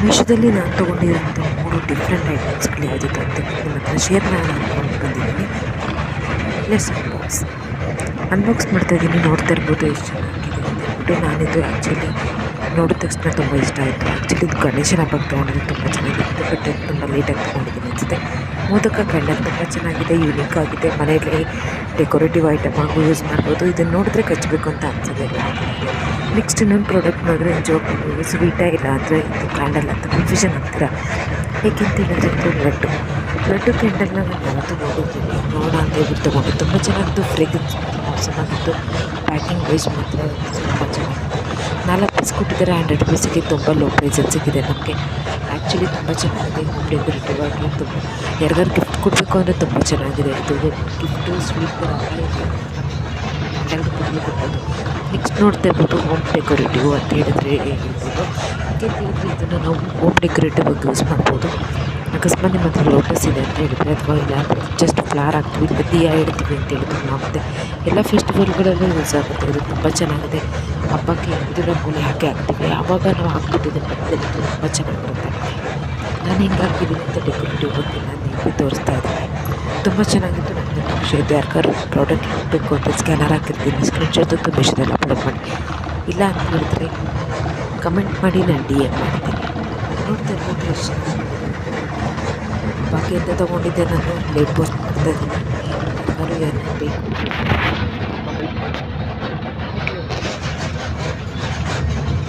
ಮೀಶೋದಲ್ಲಿ ನಾನು ತೊಗೊಂಡಿರೋಂಥ 3 ಡಿಫ್ರೆಂಟ್ ಐಟಮ್ಸ್ಗಳು ಯಾವುದಿತ್ತು ಅಂತ ನಿಮ್ಮ ಹತ್ರ ಶೇರ್ ಮಾಡೋಣ ಅಂದ್ಕೊಂಡು ಬಂದಿದ್ದೀನಿ. ಲೆಟ್ಸ್ ಅನ್ಬಾಕ್ಸ್ ಮಾಡ್ತಾಯಿದ್ದೀನಿ. ನೋಡ್ತಾ ಇರ್ಬೋದು ಎಷ್ಟು ಚೆನ್ನಾಗಿದೆ ಅಂತ ಹೇಳ್ಬಿಟ್ಟು. ನಾನಿದು ಆ್ಯಕ್ಚುಲಿ ನೋಡಿದ ತಕ್ಷಣ ತುಂಬ ಇಷ್ಟ ಆಯಿತು. ಆ್ಯಕ್ಚುಲಿ ಇದು ಗಣೇಶನ ಹಬ್ಬಕ್ಕೆ ತೊಗೊಂಡಿದ್ದು ತುಂಬ ಚೆನ್ನಾಗಿತ್ತು, ಬಟ್ ತುಂಬ ಲೇಟಾಗಿ ತೊಗೊಂಡಿದ್ದೀನಿ ಅನಿಸುತ್ತೆ. ಮೋದಕ ಕ್ಯಾಂಡಲ್ ತುಂಬ ಚೆನ್ನಾಗಿದೆ, ಯೂನಿಕ್ ಆಗಿದೆ. ಮನೆಯಲ್ಲಿ ಡೆಕೋರೇಟಿವ್ ಐಟಮ್ ಆಗೂ ಯೂಸ್ ಮಾಡ್ಬೋದು. ಇದನ್ನು ನೋಡಿದ್ರೆ ಕಚ್ಚಬೇಕು ಅಂತ ಅನಿಸೋದಿಲ್ಲ. ನೆಕ್ಸ್ಟ್ ಇನ್ನೊಂದು ಪ್ರಾಡಕ್ಟ್ ನೋಡಿದ್ರೆ ನಿಜವಾಗ್ಲೂ ಸ್ವೀಟೇ ಇಲ್ಲ ಅಂದರೆ ಇದು ಕ್ಯಾಂಡಲ್ ಅಂತ ಕನ್ಫ್ಯೂಷನ್ ಆಗ್ತೀರಾ. ಏಕೆಂತ ಹೇಳಿದ್ರೆ ಇದು ಲಡ್ಡು ಕ್ಯಾಂಡಲ್ನ ನಾನು ಯಾವತ್ತೂ ನೋಡಿದ್ದೀನಿ. ನೋಡೋಣ ಅಂತ ಹೇಳ್ಬಿಟ್ಟು ತೊಗೊಂಡು ತುಂಬ ಚೆನ್ನಾಗಿತ್ತು. ಫ್ರೇಗ್ರೆನ್ಸ್ ಚೆನ್ನಾಗಿತ್ತು. ಪ್ಯಾಕಿಂಗ್ ವೈಸ್ ಮಾತ್ರ ತುಂಬ ಚೆನ್ನಾಗಿತ್ತು. 4 ಪೀಸ್ ಕೊಟ್ಟಿದ್ದಾರೆ. 100 ರೂಪೀಸಿಗೆ ತುಂಬ ಲೋ ಪ್ರೈಸಲ್ಲಿ ಸಿಕ್ಕಿದೆ ನಮಗೆ. ಆ್ಯಕ್ಚುಲಿ ತುಂಬ ಚೆನ್ನಾಗಿದೆ. ಹೋಮ್ ಡೆಕೋರೇಟಿವ್ ಆಗಿ ತುಂಬ ಯಾರಿಗಾರು ಗಿಫ್ಟ್ ಕೊಡಬೇಕು ಅಂದರೆ ತುಂಬ ಚೆನ್ನಾಗಿದೆ. ಇದು ಗಿಫ್ಟು ಸ್ವೀಟ್ ಕೂಡ ಎಲ್ಲರಿಗೂ ಕೊಡ್ಬೋದು. ನೆಕ್ಸ್ಟ್ ನೋಡ್ತಾ ಇರ್ಬೋದು ಹೋಮ್ ಡೆಕೋರೇಟಿವ್ ಅಂತ ಹೇಳಿದ್ರೆ ಹೇಳ್ಬೋದು. ಯಾಕೆಂತ ಇದನ್ನು ನಾವು ಹೋಮ್ ಡೆಕೋರೇಟಿವ್ ಆಗಿ ಯೂಸ್ ಮಾಡ್ಬೋದು. ಅಕಸ್ಮಾತ್ ನಿಮ್ಮ ಹತ್ರ ಲೋಟಸ್ ಇದೆ ಅಂತ ಹೇಳಿದರೆ, ಅಥವಾ ಇಲ್ಲ ಜಸ್ಟ್ ಫ್ಲವರ್ ಹಾಕ್ತೀವಿ, ಇಲ್ಲ ದಿಯಾ ಇಡ್ತೀವಿ ಅಂತ ಹೇಳಿದ್ರು ಆಗುತ್ತೆ. ಎಲ್ಲ ಫೆಸ್ಟಿವಲ್ಗಳಲ್ಲೂ ಯೂಸ್ ಆಗುತ್ತೆ. ಇದು ತುಂಬ ಚೆನ್ನಾಗಿದೆ. ಹಬ್ಬಕ್ಕೆ ಇದು ರಂಗೋಲಿ ಹಾಕಿ ಹಾಕ್ತೀವಿ, ಆವಾಗ ನಾವು ಹಾಕ್ಬಿಟ್ಟಿದ್ದೀನಿ ಮಧ್ಯದಲ್ಲಿ ತುಂಬ ಚೆನ್ನಾಗಿರುತ್ತೆ. ನಾನು ಹೆಂಗೆ ಹಾಕಿದ್ದೀನಿ ಅಂತ ಡೆಕೋರೇಟಿವ್ ಬಗ್ಗೆ ನಾನು ನಿಮಗೆ ತೋರಿಸ್ತಾ ಇದ್ದೀನಿ. ತುಂಬ ಚೆನ್ನಾಗಿತ್ತು. ನನಗೆ ಖುಷಿ ಆಯಿತು. ಯಾರಿಗಾರು ಪ್ರಾಡಕ್ಟ್ ಬೇಕು ಅಂತ ಸ್ಕ್ಯಾನರ್ ಹಾಕಿರ್ತೀನಿ, ಸ್ಕ್ರೀನ್ಶಾಟ್ ಅಂತ ಮೀಶೋದಲ್ಲಿ ಅಪ್ಲೋಡ್ ಮಾಡಿ. ಇಲ್ಲ ಅಂತ ಹೇಳಿದ್ರೆ ಕಮೆಂಟ್ ಮಾಡಿ, ನಾನು DM ಮಾಡ್ತೀನಿ. ನೋಡ್ತಾ ಇರ್ಬೋದು ಎಷ್ಟು ಬಾಕಿಯಿಂದ ತೊಗೊಂಡಿದ್ದೆ. ನಾನು ಲೇಟ್ ಪೋಸ್ಟ್ ಮಾಡ್ತಾಯಿದ್ದೀನಿ. ಯಾರು ಏನೇನು ಬೇಕು